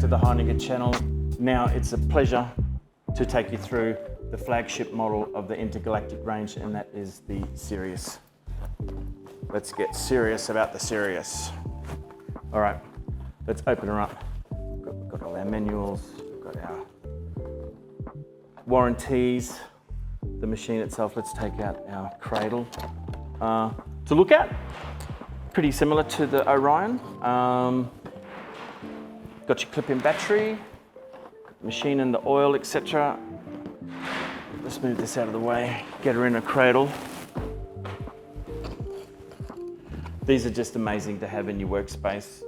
to the Heiniger channel. Now it's a pleasure to take you through the flagship model of the intergalactic range, and that is the Sirius. Let's get serious about the Sirius. All right, let's open her up. We've got all our manuals, we've got our warranties, the machine itself. Let's take out our cradle. To look at, pretty similar to the Orion. Got your clip-in battery, machine and the oil, etc. Let's move this out of the way, get her in a cradle. These are just amazing to have in your workspace.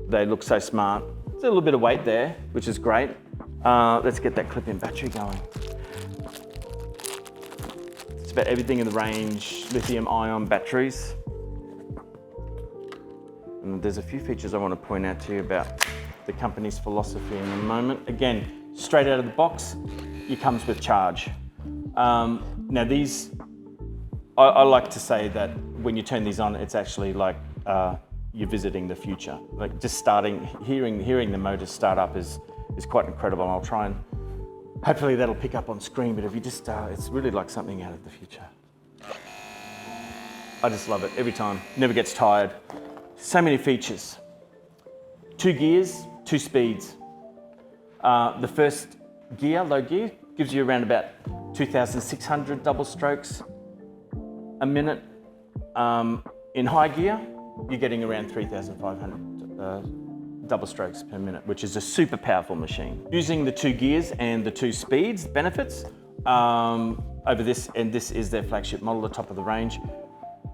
They look so smart. There's a little bit of weight there, which is great. Let's get that clip-in battery going. It's about everything in the range, lithium-ion batteries. And there's a few features I want to point out to you about the company's philosophy in a moment. Again, straight out of the box, it comes with charge. Now these, I like to say that when you turn these on, it's actually like you're visiting the future. Like just hearing the motors start up is quite incredible. And I'll try and, hopefully that'll pick up on screen, but if you just, it's really like something out of the future. I just love it every time, never gets tired. So many features. 2 gears, 2 speeds. The first gear, low gear, gives you around about 2,600 double strokes a minute. In high gear, you're getting around 3,500 double strokes per minute, which is a super powerful machine. Using the 2 gears and the 2 speeds benefits over this, and this is their flagship model, the top of the range.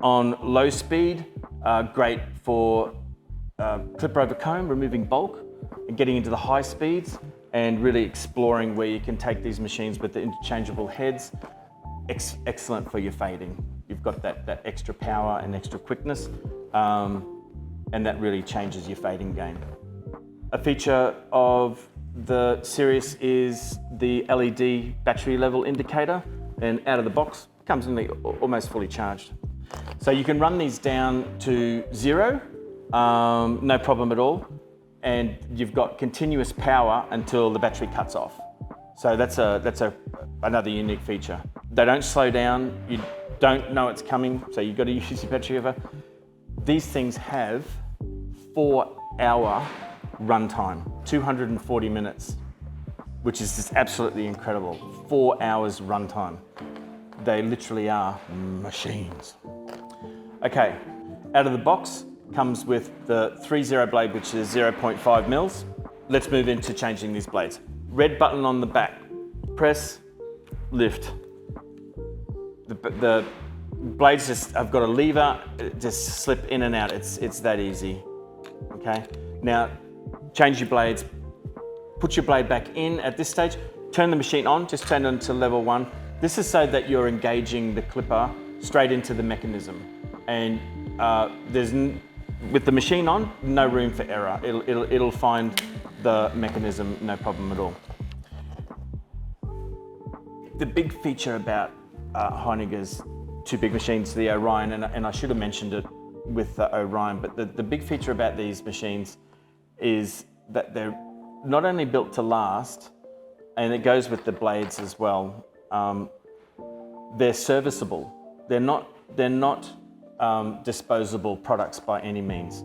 On low speed, great for clipper over comb, removing bulk, and getting into the high speeds and really exploring where you can take these machines with the interchangeable heads. Excellent for your fading. You've got that extra power and extra quickness, and that really changes your fading game. A feature of the Sirius is the LED battery level indicator, and out of the box comes in almost fully charged. So you can run these down to 0, no problem at all, and you've got continuous power until the battery cuts off. So that's another unique feature. They don't slow down, you don't know it's coming, so you've got to use your battery over. These things have 4-hour runtime, 240 minutes, which is just absolutely incredible. 4 hours runtime. They literally are machines. Okay, out of the box comes with the 3/0 blade, which is 0.5 mils. Let's move into changing these blades. Red button on the back, press, lift. The blades just have got a lever, just slip in and out. It's that easy, okay? Now, change your blades, put your blade back in at this stage, turn the machine on, just turn it on to level 1. This is so that you're engaging the clipper straight into the mechanism. And with the machine on, no room for error. It'll find the mechanism, no problem at all. The big feature about Heiniger's 2 big machines, the Orion, and I should have mentioned it with the Orion, but the big feature about these machines is that they're not only built to last, and it goes with the blades as well, they're serviceable. They're not disposable products by any means.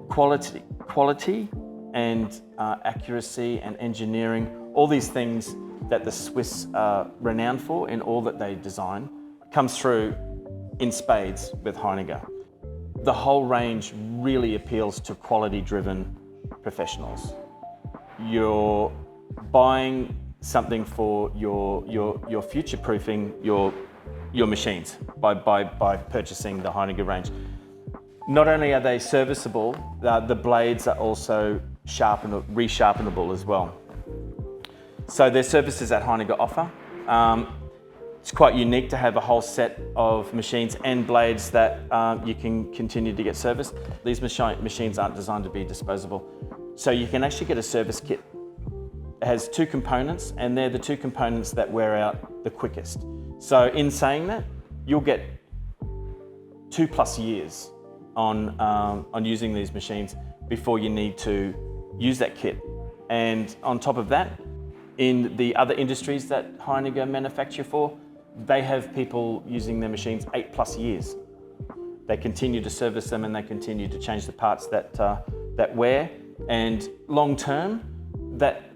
Quality and accuracy and engineering, all these things that the Swiss are renowned for in all that they design, comes through in spades with Heiniger. The whole range really appeals to quality-driven professionals. You're buying something for your future-proofing your machines by purchasing the Heiniger range. Not only are they serviceable, the blades are also resharpenable as well. So there's services that Heiniger offer. It's quite unique to have a whole set of machines and blades that you can continue to get serviced. These machines aren't designed to be disposable. So you can actually get a service kit. It has 2 components, and they're the 2 components that wear out the quickest. So in saying that, you'll get 2+ years on using these machines before you need to use that kit. And on top of that, in the other industries that Heiniger manufacture for, they have people using their machines 8+ years. They continue to service them and they continue to change the parts that wear. And long term, that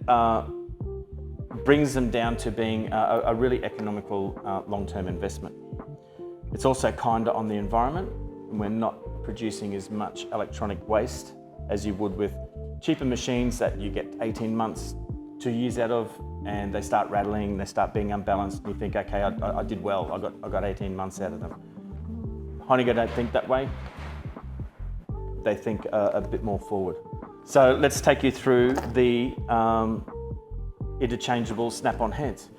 brings them down to being a really economical long-term investment. It's also kinder on the environment. We're not producing as much electronic waste as you would with cheaper machines that you get 18 months, 2 years out of, and they start rattling, they start being unbalanced, and you think, okay, I did well, I got 18 months out of them. Heiniger don't think that way. They think a bit more forward. So let's take you through the interchangeable snap-on heads.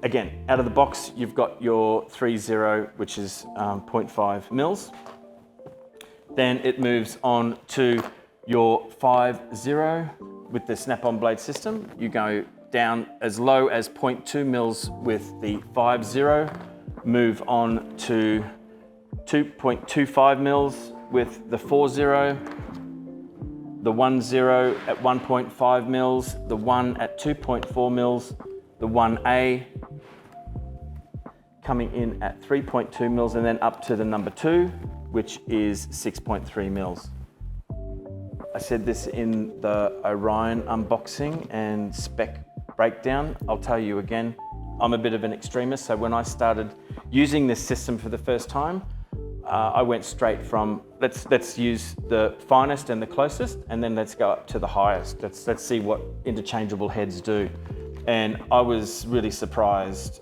Again, out of the box, you've got your 3.0, which is 0.5 mils. Then it moves on to your 5.0 with the snap-on blade system. You go down as low as 0.2 mils with the 5.0, move on to 2.25 mils with the 4.0, the 1.0 at 1.5 mils, the 1 at 2.4 mils, the 1A coming in at 3.2 mils, and then up to the number 2, which is 6.3 mils. I said this in the Orion unboxing and spec breakdown. I'll tell you again, I'm a bit of an extremist, so when I started using this system for the first time, I went straight from let's use the finest and the closest, and then let's go up to the highest. Let's see what interchangeable heads do. And I was really surprised.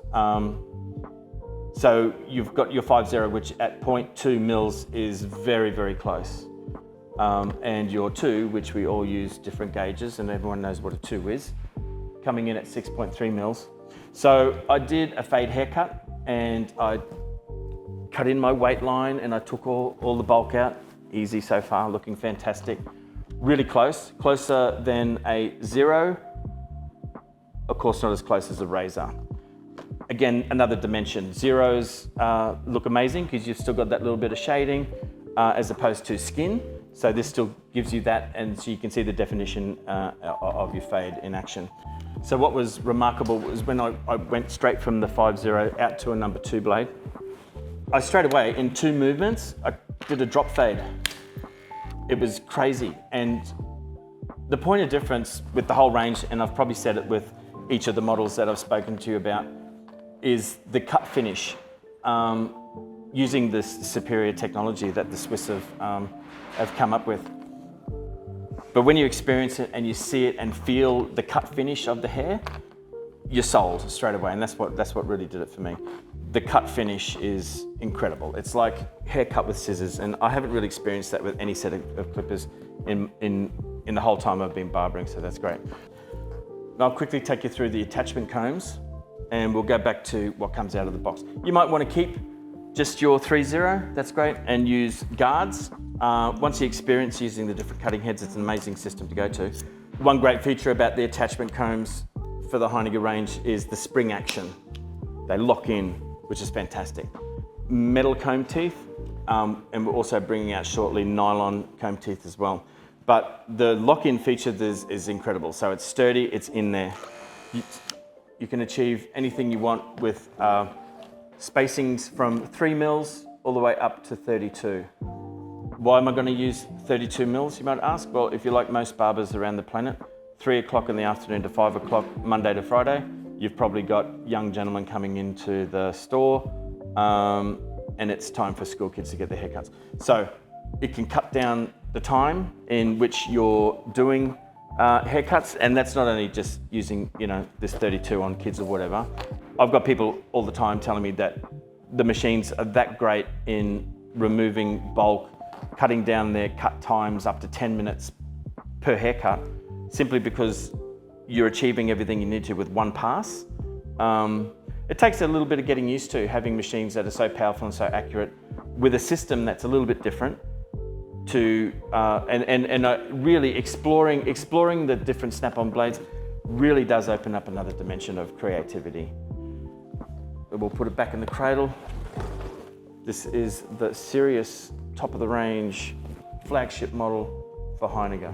So you've got your 5.0, which at 0.2 mils is very, very close. And your 2, which we all use different gauges, and everyone knows what a 2 is, coming in at 6.3 mils. So I did a fade haircut, and I cut in my weight line, and I took all the bulk out. Easy so far, looking fantastic. Really close, closer than a 0. Of course, not as close as a razor. Again, another dimension. 0s look amazing because you've still got that little bit of shading as opposed to skin. So this still gives you that, and so you can see the definition of your fade in action. So what was remarkable was when I went straight from the 5.0 out to a number 2 blade, I straight away, in 2 movements, I did a drop fade. It was crazy. And the point of difference with the whole range, and I've probably said it with each of the models that I've spoken to you about, is the cut finish. Using this superior technology that the Swiss have come up with. But when you experience it and you see it and feel the cut finish of the hair, you're sold straight away, and that's what really did it for me. The cut finish is incredible. It's like hair cut with scissors, and I haven't really experienced that with any set of clippers in the whole time I've been barbering, so that's great. I'll quickly take you through the attachment combs, and we'll go back to what comes out of the box. You might want to keep just your 3.0, that's great, and use guards. Once you experience using the different cutting heads, it's an amazing system to go to. One great feature about the attachment combs for the Heiniger range is the spring action. They lock in, which is fantastic. Metal comb teeth, and we're also bringing out shortly nylon comb teeth as well. But the lock-in feature is incredible. So it's sturdy, it's in there. You can achieve anything you want with spacings from 3 mils all the way up to 32. Why am I going to use 32 mils, you might ask? Well, if you're like most barbers around the planet, 3 o'clock in the afternoon to 5 o'clock, Monday to Friday, you've probably got young gentlemen coming into the store, and it's time for school kids to get their haircuts. So it can cut down the time in which you're doing haircuts, and that's not only just using, this 32 on kids or whatever. I've got people all the time telling me that the machines are that great in removing bulk, cutting down their cut times up to 10 minutes per haircut, simply because you're achieving everything you need to with one pass. It takes a little bit of getting used to having machines that are so powerful and so accurate with a system that's a little bit different to, really exploring the different snap-on blades really does open up another dimension of creativity. We'll put it back in the cradle. This is the Sirius top of the range flagship model for Heiniger.